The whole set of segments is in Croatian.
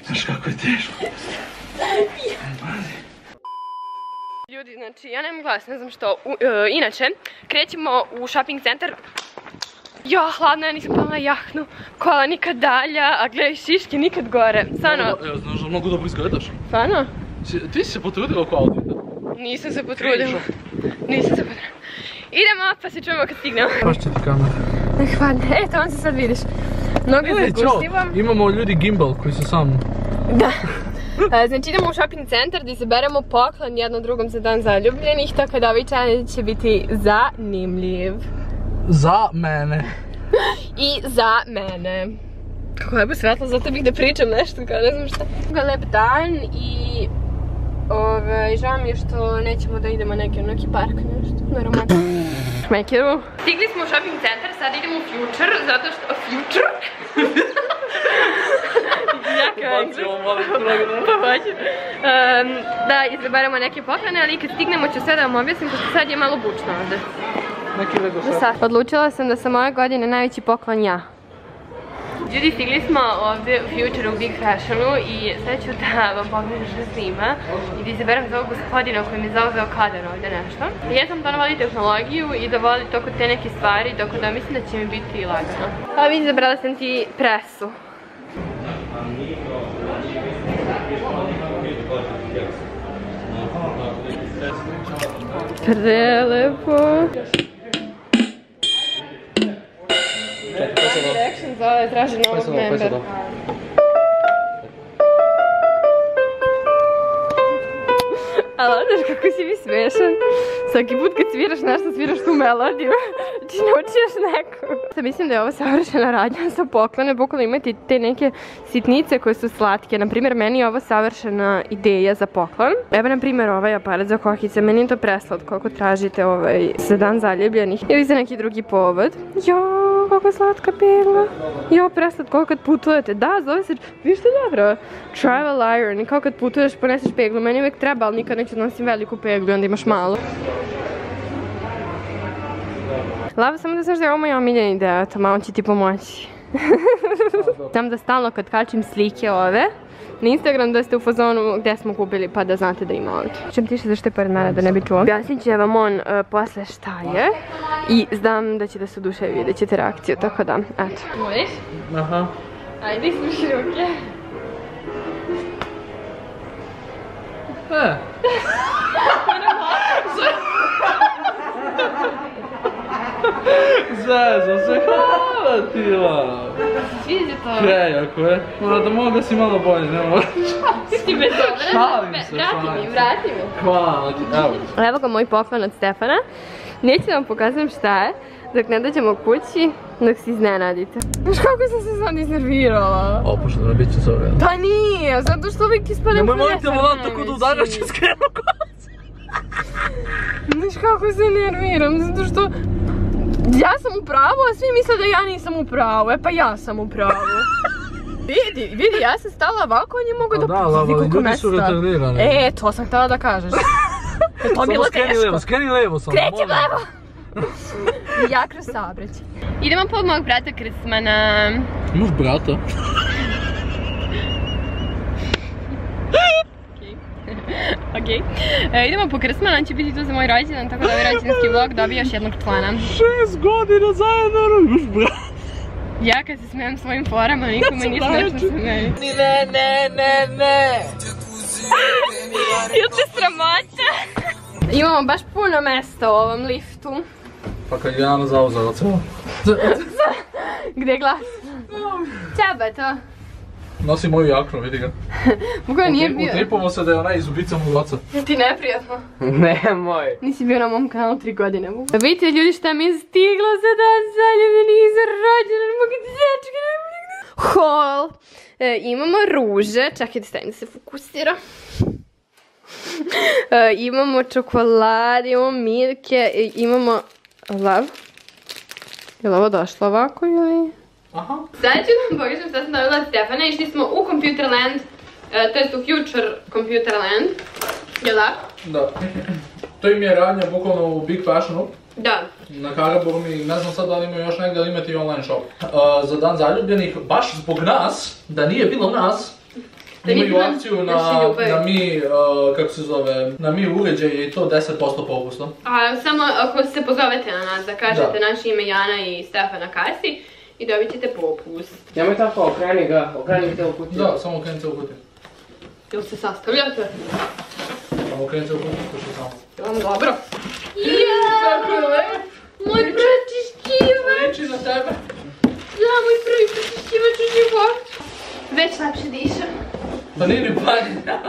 Znaš kako je teško. Ljudi, znači, ja nemam glas, ne znam što. Inače, krećemo u shopping centar. Ja, hladno, ja nisam pala na jahnu. Kola nikad dalja, a gledaj, šiške nikad gore. Stvarno. Ja znaš da mnogo dobro izgledaš. Stvarno? Ti si se potrudila oko outfita? Nisam se potrudila. Nisam se potrudila. Idemo, pa se čujemo kad stignemo. Baš će ti kamera. Hvala, eto, on se sad vidiš. Noge zaguštivam. Imamo ljudi gimbal koji su sa mnom. Da. Znači idemo u shopping centar da izaberemo poklon jedno drugom za dan zaljubljenih, tako da ovaj challenge će biti zanimljiv. Za mene. I za mene. Kako lepo svetlo, zato bih da pričam nešto, kao ne znam šta. Lep dan i žao mi je što nećemo da idemo neki park, nešto, na romantiku. Šmekeru. Stigli smo u shopping centar, sad idemo u Future, zato što... Future? Da izaberemo neke poklone, ali kad stignemo ću sve da vam objasnim, pošto sad je malo bučno ovdje. Odlučila sam da sam ove godine najveći poklon ja. Ljudi, stigli smo ovdje u Future u Big Fashionu i sad ću da vam pogledam što snima i da izaberem za ovog gospodina koji mi je zauzeo kadar ovdje nešto. Ja sam to voli tehnologiju i da voli toko te neke stvari, tako da mislim da će mi biti lagano. A vi izabrala sam ti presu. Prelepo. Reaction za ove traži novog member. Ali znaš kako si mi smešan. Svaki put kad sviraš nešto, sviraš tu melodiju. Znači naučiš neku. Mislim da je ovo savršena radnja za poklone. Bukvalno imati te neke sitnice koje su slatke. Naprimjer, meni je ovo savršena ideja za poklon. Evo, naprimjer, ovaj aparat za kokice. Meni je to preslatko ako tražite za dan zaljubljenih. Ili za neki drugi povod. Jao, kako slatka pegla. Jao, preslatko kad putujete. Da, zove se, viš što dobro? Travel iron. I kao kad putuješ, poneseš peglu. Meni uvijek treba, ali nikad neću nosim veliku peglu i onda imaš malo. Lava, samo da znaš da je ovo moj omiljeni deo, to malo će ti pomoći. Sam da stalno kad kačim slike ove na Instagram da ste u fazonu gdje smo kupili pa da znate da ima ovdje. Čem tiše zašto je pored mene da ne bi čuo. Objasnit će vam on posle šta je i znam da će da se oduševi, vidjet ćete reakciju, tako da, eto. Voliš? Aha. Ajde, ispuši ruke. Zezo se, hvala ti la. Sviđa to? Prejako je. Mora da mogu da si malo bolje, ne moraš. Ti bez dobro. Šalim se, Vrati mi. Hvala ti, evo. Evo ga moj poklon od Stefana. Neću da vam pokazujem šta je, dok ne dođemo kući, dok se iznenadite. Znaš kako sam se sad iznervirala? Opušteno, bit će sve vreme. Pa nije, zato što uvijek ispadem nemoj moliti volan tako da udaraš će skrenu konac. Znaš kako se nerviram, zato što ja sam u pravu, a svi misle da ja nisam u pravu, pa ja sam u pravu. Vidi, ja sam stala ovako, oni mogu da pusti koliko mesta. Ljudi su retardirani. To sam htjela da kažeš. To bilo teško. Skreni levo sam. Krećem levo! Ja kroz saobraćaj. Idemo po mog brata Krsmana. Imaš brata? Ok. Idemo po Krsmana, on će biti tu za moj rođendan, tako da ovaj rođendanski vlog dobije još jednog člana. 6 godina zajedno imaš brata. Ja kad se smijem svojim forama, nikome nije smiješno se meni. Ne. Jel te sramota? Imamo baš puno mesta u ovom liftu. Pa kad je Jana zauzela celo. Gdje je glas? Čaba je to? Nosi moju jaknu, vidi ga. Mogu nije bio... Utripovo se da je ona iz Ubica mog oca. Ti neprijatno. Nemoj. Nisi bio na mom kanalu 3 godine. Vidite ljudi šta mi je stiglo za dan zaljubljenih za rođendan mog dječka. Haul. Imamo ruže, čekaj da stavim da se fokusira. Imamo čokolade, imamo milke, imamo lav. Je li ovo došlo ovako ili? Aha. Sad ću vam pokažem šta sam dobila od Stefana. Išli smo u Computerland, to jest u Future Computerland. Jel' tako? Da. To im je radnja bukvalno u Big Fashionu. Da. Na Karaburmi, ne znam sad da li imaju još negdje, ali imate i online shop. Za dan zaljubljenih, baš zbog nas, da nije bilo nas, imaju akciju na mi uređaje i to 10% popusta. A samo ako se pozovete na nas, da kažete naše ime Jana i Stefan na kasi i dobit ćete popust. Nemoj tako, okreni ga, okreni te u kutiju. Da, samo okreni se u kutiju. Jel se sastavljate? Samo okreni se u kutiju, slušaj samo. Je vam dobro? Jaaaa! Moj pročišćivač! Liči na tebe. Da, moj prvi pročišćivač u životu. Već lepše dišem. Pa nije ni banje.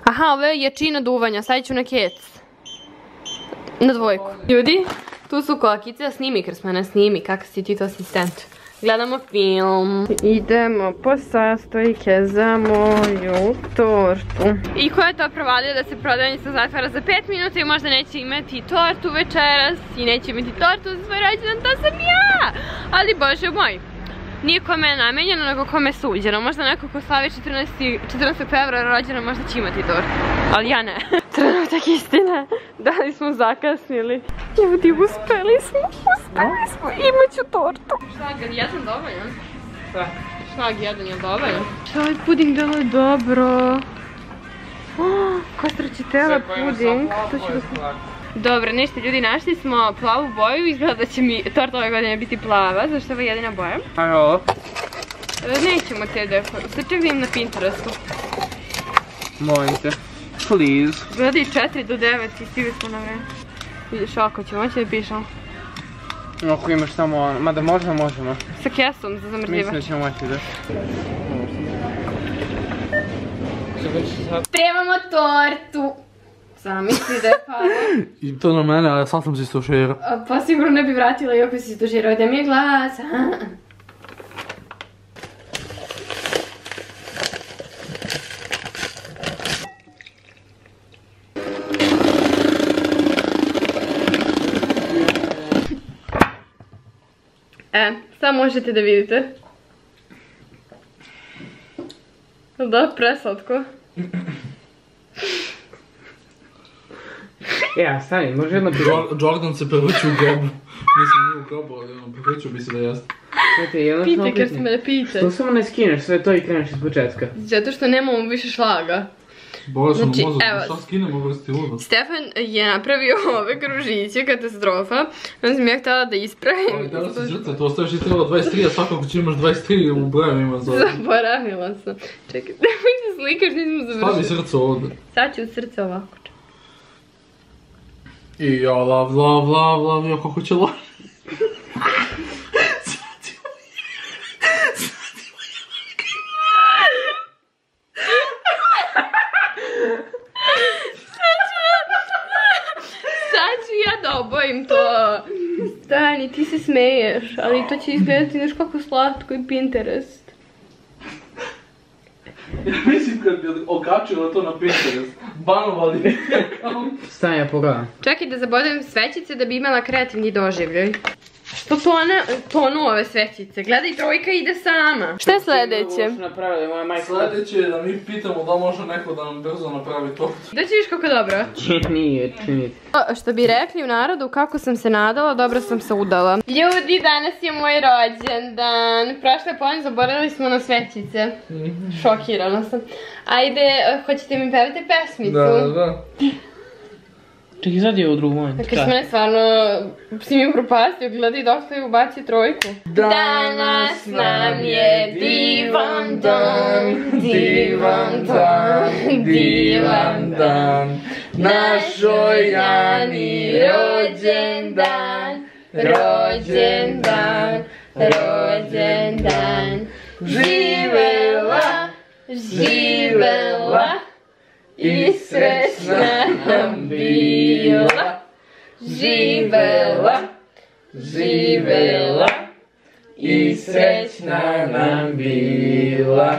Aha, ovo je jačina duvanja, sad ću na kec. Na dvojku. Ljudi, tu su kokice, snimi Krsmana, snimi, kakav si ti to asistent. Gledamo film. Idemo po sastojke za moju tortu. I ko je to provalio da se prodavnica zatvara za 5 minuta i možda neće imati tortu večeras i neće imati tortu za svoj rođendan, to sam ja! Ali bože moj, nije kome je namenjeno, nego kome je suđeno. Možda neko ko slavi 14. februara rođendan možda će imati tortu. Ali ja ne. Trenutak istine. Da li smo zakasnili? Ljudi, uspeli smo. Imaću tortu. Šlag, jedan dovoljan? Šta? Šlag jedan je dovoljan. Šta ovaj puding delo je dobro. Ko stracitela puding. Dobro, ništa ljudi, našli smo plavu boju, izgleda da će mi torta ove godine biti plava, zašto je ovo jedina boja. Ajde ovo. Nećemo te dekor, sad ček da im na Pinterestu. Molim te. Please. Gledaj 4 do 9 i stigli smo na vreme. Vidiš ovako ćemo, hoće da pišemo. Ako imaš samo ono, mada možemo. Sa kesom za zamrzivač. Mislim da ćemo moći da. Spremamo tortu. Zamisli da je palo. I to na mene, ali sad sam si stuširao. Pa sigurno ne bi vratila iako si stuširao, da mi je glas. Sad možete da vidite. Da, preslatko. Ja, stani, može jedno Jordan se prevrću u grobu. Mislim, nije u grobu, ali prevrću bi se da jeste. Pite kad si me da pite. Što samo ne skineš sve to i kreneš iz početka? Zato što nemamo više šlaga. Bolje sam u mozog, šta skinemo vrsti ludo? Stefan je napravio ove kružiće, katastrofa. Onda sam ja htjela da ispravim. Ali tada si žrca, to ostaviš i trebalo 23, a svakako će imaš 23 u brojevima za... Zaboravila sam. Čekaj, nemoj se slikaš, nismo završili. Stavi srce ovdje. Sad ću u srce ovako. I ja lav, ja kako će lav. Da obojim to. Stani, ti se smeješ, ali to će izgledati nešto kako slatko i Pinterest. Ja mislim kad bi okačila to na Pinterest, banovali bi account. Stani, ja pogledam. Čekaj da zabodem svećice da bi imala kreativni doživljaj. Što tonu ove svećice? Gledaj, trojka ide sama. Šta je sledeće? Sledeće je da mi pitamo da može neko da nam brzo napravi to. Da će viš kako dobro? Nije. Što bi rekli u narodu, kako sam se nadala, dobro sam se udala. Ljudi, danas je moj rođendan. Prošle polovine zaboravili smo na svećice. Šokirana sam. Ajde, hoćete mi pevati pesmicu? Da. Čekaj, sad je ovo drugo moment. Kad smo ne stvarno, si mi propastio, gledaj dok ste ubaci trojku. Danas nam je divan dan, divan dan, divan dan. Našoj Jani rođendan, rođendan, rođendan. Živela, živela i srećna nam bila. Živela, živela i srećna nam bila.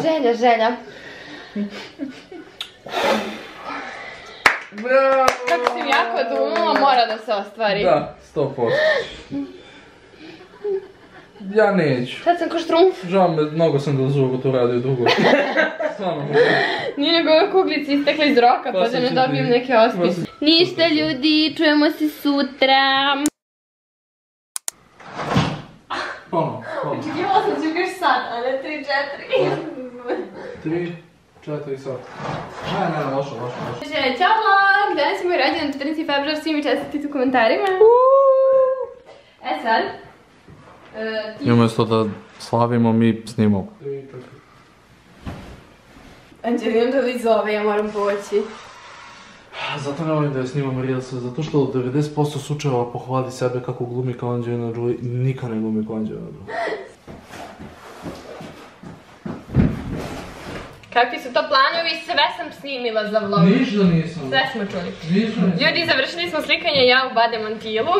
Želja, želja. Bravo! Kako sam jako dumala, mora da se ostvari. Da, 100%. Ja neću. Sad sam ko štrumf. Žao me, mnogo sam glazurku to radio dugo. Stvarno. Nije nego ove kuglice istekle iz roka, pa da ne dobijem neke ospise. Ništa ljudi, čujemo se sutra. Ponovno. Očekivala sam ću kaš sad, a ne 3-4. 3-4 sat. Ne, lošo. Ćao vlog, danas je moj rođendan, 14. februar, svi mi čestitite u komentarima. Sad. I umjesto da slavimo, mi snimamo. Anđelina da li zove, ja moram poći. Zato ne volim da je snimam Reelse, zato što 90% slučajeva pohvali sebe kako glumi kao Anđelina Jolie i nikad ne glumi kao Anđelina Jolie. Kakvi su to planovi, sve sam snimila za vlog. Ništa nisam. Sve smo čuli. Ništa. Ljudi, završili smo slikanje ja u Bade Montilu.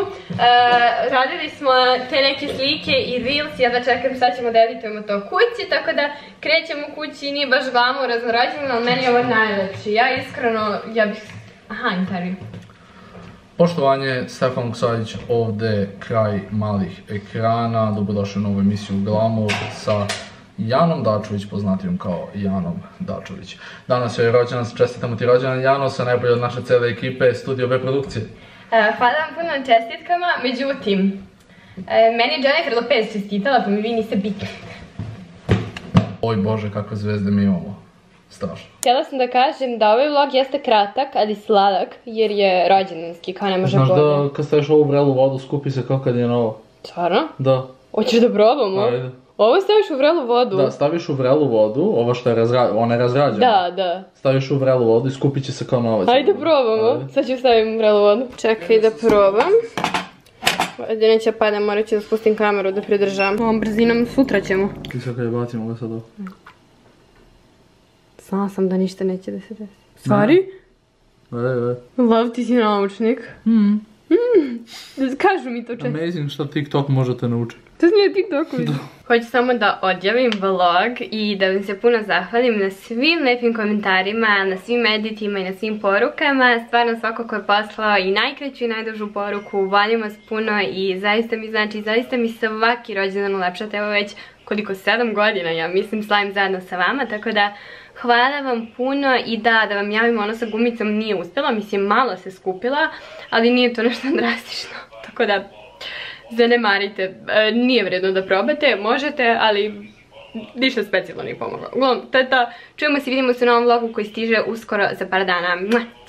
Radili smo te neke slike i reels, ja da čekam šta ćemo da editujemo to kući, tako da krećemo kući, nije baš glamourozno rođendan, ali meni je ovo najlepši. Ja iskreno, ja bih... Aha, intervju. Poštovanje, Stefan Vuksadić, ovdje kraj malih ekrana, dobrodošli u novu emisiju Glamour sa Janom Dačović, poznatijom kao Janom Dačović. Danas je rođendan, čestitamo ti rođendan Jano, sa najbolje od naše cele ekipe, Studio B produkcije. Hvala vam puno na čestitkama, međutim, meni je Jennifer Lopez čestitala, pa mi vi niste bitni. Oj Bože, kakve zvezde mi imamo. Strašno. Htjela sam da kažem da ovaj vlog jeste kratak, ali sladak, jer je rođendanski, kao ne može bolje. Znaš da kad staviš ovu vrelu vodu, skupi se kao kad je novo? Stvarno? Da. Hoćeš da probamo? Ajde. Ovo staviš u vrelu vodu? Da, staviš u vrelu vodu, ovo što je ona je razrađena. Da. Staviš u vrelu vodu i skupit će se kao novac. Ajde probamo. Ajde. Sad ću stavim u vrelu vodu. Čekaj da probam. Ajde, neće pada, morat ću da spustim kameru da pridržam. Ovom brzinom sutra ćemo. Ti sad kad je bacimo ga sad ovo. Znala sam da ništa neće da se desi. Stvari? Love, ti si naučnik. Kažu mi to često. Amazing što TikTok možete naučiti. To nije TikToku. Hoću samo da odjavim vlog i da vam se puno zahvalim na svim lepim komentarima, na svim editima i na svim porukama. Stvarno svako ko je poslao i najkraću i najdužu poruku, volim vas puno i zaista mi znači, zaista mi svaki rođendan ulepšate. Evo već koliko 7 godina, ja mislim, slavim zajedno sa vama, tako da hvala vam puno i da vam javim, ono sa gumicom nije uspjela, mislim malo se skupila, ali nije to nešto drastično, tako da zanemarite, nije vredno da probate, možete, ali ništa specijalno nije pomoglo. Uglavnom, tata, čujemo se, vidimo se u novom vlogu koji stiže uskoro za par dana. Ćao!